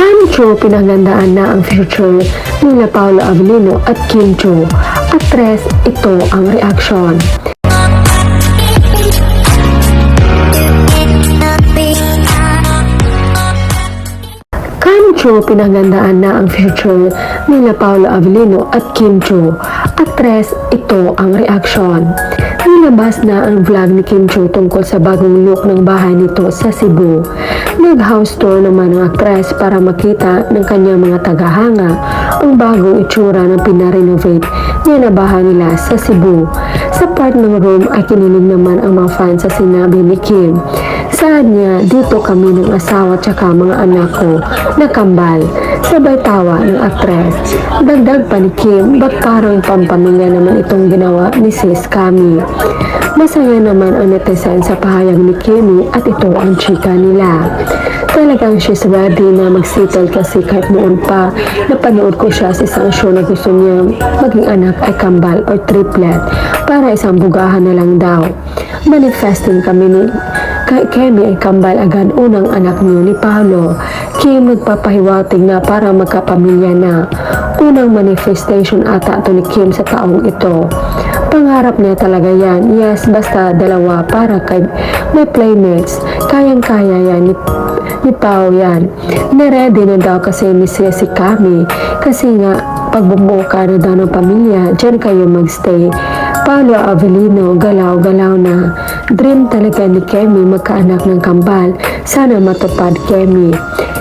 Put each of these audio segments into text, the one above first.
Kancho pinagandaan na ang future nila Paolo Avellino at Kim Chiu. Actress, ito ang reaksyon. Kancho pinagandaan na ang future nila Paolo Avellino at Kim Chiu. Actress, ito ang reaksyon. Nilabas na ang vlog ni Kim Chiu tungkol sa bagong look ng bahay nito sa Cebu. Nag-house tour naman ang actress para makita ng kanyang mga tagahanga ang bagong itsura ng pinarenovate niya na bahay nila sa Cebu. Sa part ng room ay kinilig naman ang mga fans sa sinabi ni Kim. Saan niya, dito kami ng asawa at mga anak ko na kambal. Sabay tawa ng actress. Dagdag pa ni Kim, ba't parang pampamilya naman itong ginawa ni Sis Kami. Masaya naman ang netizen sa pahayag ni Kimi at ito ang chika nila. Talagang she's ready na mag-settle kasi kahit noon pa napanood ko siya sa isang show na gusto niya maging anak ay kambal or triplet para isang bugahan na lang daw. Manifesting kami ni Kimi ay kambal agad unang anak niyo ni Paolo. Kim nagpapahiwatig na para magkapamilya na. Unang manifestation ata ito ni Kim sa taong ito. Pangarap niya talaga yan. Yes, basta dalawa para kay may playmates. Kayang-kaya yan ni Pao yan. Niready na daw kasi ni si Kami. Kasi nga, pagbubuo ka na daw ng pamilya, dyan kayo magstay. Paolo Avellino, galaw-galaw na. Dream talaga ni Kemi magkaanak ng kambal. Sana matupad, Kemi.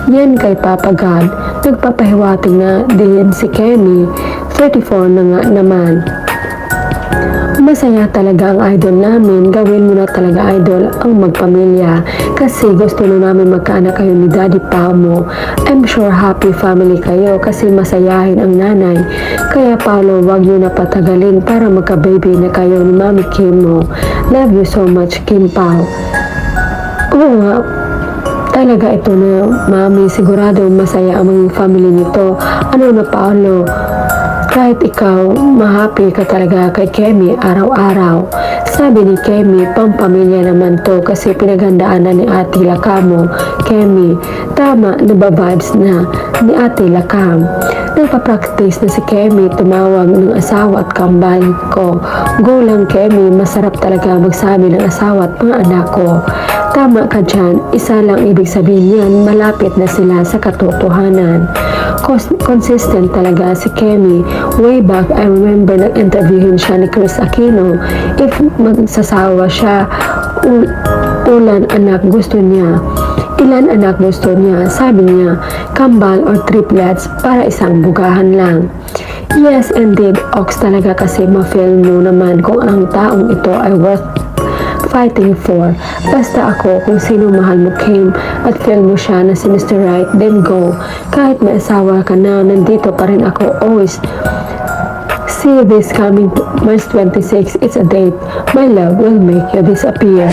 Yan kay Papa God. Nagpapahiwating na din si Kemi. 34 na nga naman. Masaya talaga ang idol namin. Gawin mo na talaga idol ang magpamilya. Kasi gusto na namin magkaanak kayo ni Daddy Pao mo. I'm sure happy family kayo kasi masayahin ang nanay. Kaya Paolo, wag nyo na patagalin para magka-baby na kayo ni Mami Kim mo. Love you so much, Kim Pao. Oo nga, talaga ito na Mami. Sigurado masaya ang mga family nito. Ano na Paolo? Kahit ikaw, mahappy ka talaga kay Kemi araw-araw. Sabi ni Kemi, pampamilya naman to kasi pinaghandaan na ni Ate Lakamo. Kemi, tama, nabababs na ni Ate Lakam. Nagpa-practice na si Kemi tumawag ng asawa at kambal ko. Go lang Kemi, masarap talaga magsabi ng asawa at mga anak ko. Tama ka dyan, isa lang ibig sabihin yan, malapit na sila sa katotohanan. Consistent talaga si Kemi. Way back, I remember nag-interviewin siya ni Chris Aquino. If magsasawa siya, ulan anak gusto niya. Ilan anak gusto niya? Sabi niya, kambal or triplets para isang bugahan lang. Yes, indeed, Ox talaga kasi ma-feel mo naman kung ang taong ito ay worth fighting for. Basta ako, kung sino mahal mo Kim at feel mo siya na si Mr. Right, then go. Kahit may asawa ka na, nandito pa rin ako always. See this coming March 26, it's a date. My love will make you disappear.